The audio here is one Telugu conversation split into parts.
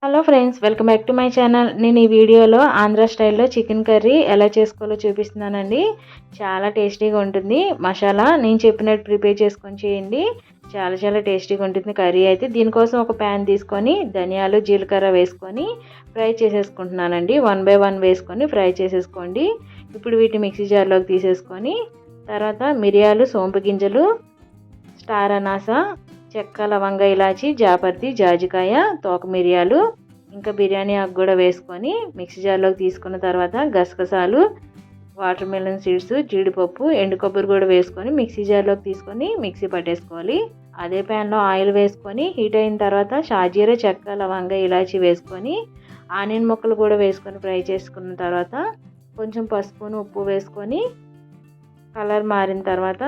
Hello friends, welcome back to my channel. నేను ఈ వీడియోలో ఆంధ్ర స్టైల్లో చికెన్ కర్రీ ఎలా చేసుకోవాలో చూపిస్తున్నానండి. చాలా టేస్టీగా ఉంటుంది. మసాలా నేను చెప్పినట్టు ప్రిపేర్ చేసుకొని చేయండి. చాలా టేస్టీగా ఉంటుంది కర్రీ అయితే. దీనికోసం ఒక ప్యాన్ తీసుకొని ధనియాలు జీలకర్ర వేసుకొని ఫ్రై చేసేసుకుంటున్నానండి. 1 బై 1 వేసుకొని ఫ్రై చేసేసుకోండి. ఇప్పుడు వీటి మిక్సీ జార్లోకి తీసేసుకొని తర్వాత మిరియాలు, సోంపు గింజలు, స్టార్ అనాస, చెక్క, లవంగ, ఇలాచి, జాపత్రి, జాజికాయ, తోక మిరియాలు, ఇంకా బిర్యానీ ఆకు కూడా వేసుకొని మిక్సీ జార్లోకి తీసుకున్న తర్వాత గసగసాలు, వాటర్ మెలన్ సీడ్స్, జీడిపప్పు, ఎండు కొబ్బరి కూడా వేసుకొని మిక్సీ జార్లోకి తీసుకొని మిక్సీ పట్టేసుకోవాలి. అదే ప్యాన్లో ఆయిల్ వేసుకొని హీట్ అయిన తర్వాత షాజీరా, చెక్క, లవంగ, ఇలాచి వేసుకొని ఆనియన్ ముక్కలు కూడా వేసుకొని ఫ్రై చేసుకున్న తర్వాత కొంచెం పసుపును ఉప్పు వేసుకొని కలర్ మారిన తర్వాత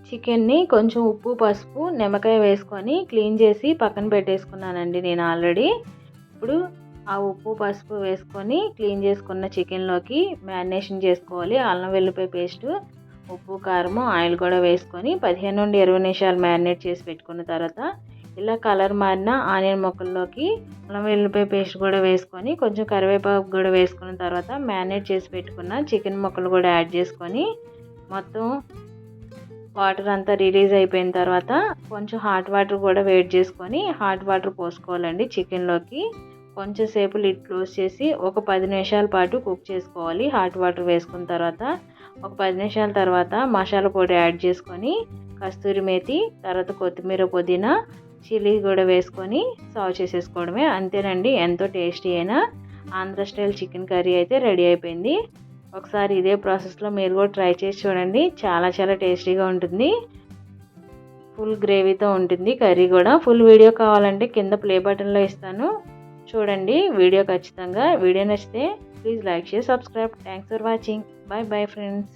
చికెన్ని కొంచెం ఉప్పు, పసుపు, నిమ్మకాయ వేసుకొని క్లీన్ చేసి పక్కన పెట్టేసుకున్నానండి నేను ఆల్రెడీ. ఇప్పుడు ఆ ఉప్పు, పసుపు వేసుకొని క్లీన్ చేసుకున్న చికెన్లోకి మ్యారినేషన్ చేసుకోవాలి. అల్లం వెల్లిపాయ పేస్టు, ఉప్పు, కారం, ఆయిల్ కూడా వేసుకొని 15 నుండి 20 నిమిషాలు మ్యారినేట్ చేసి పెట్టుకున్న తర్వాత ఇలా కలర్ మారిన ఆనియన్ ముక్కల్లోకి అల్లం వెల్లిపాయ పేస్ట్ కూడా వేసుకొని కొంచెం కరివేపాకు కూడా వేసుకున్న తర్వాత మ్యారినేట్ చేసి పెట్టుకున్న చికెన్ ముక్కలు కూడా యాడ్ చేసుకొని మొత్తం వాటర్ అంతా రిలీజ్ అయిపోయిన తర్వాత కొంచెం హాట్ వాటర్ కూడా వేడి చేసుకొని హాట్ వాటర్ పోసుకోవాలండి చికెన్లోకి. కొంచెం సేపు లిడ్ క్లోజ్ చేసి ఒక 10 నిమిషాల పాటు కుక్ చేసుకోవాలి. హాట్ వాటర్ వేసుకున్న తర్వాత ఒక 10 నిమిషాల తర్వాత మసాలా పొడి యాడ్ చేసుకొని కస్తూరి మేతి, తర్వాత కొత్తిమీర, పుదీనా, చిల్లీ కూడా వేసుకొని సర్వ్ చేసేసుకోవడమే. అంతేనండి, ఎంతో టేస్టీ అయిన ఆంధ్ర స్టైల్ చికెన్ కర్రీ అయితే రెడీ అయిపోయింది. ఒకసారి ఇదే ప్రాసెస్లో మీరు కూడా ట్రై చేసి చూడండి. చాలా టేస్టీగా ఉంటుంది. ఫుల్ గ్రేవీతో ఉంటుంది కర్రీ కూడా. ఫుల్ వీడియో కావాలంటే కింద ప్లే బటన్లో ఇస్తాను, చూడండి వీడియో ఖచ్చితంగా. వీడియో నచ్చితే please like, share, subscribe. Thanks for watching. Bye friends.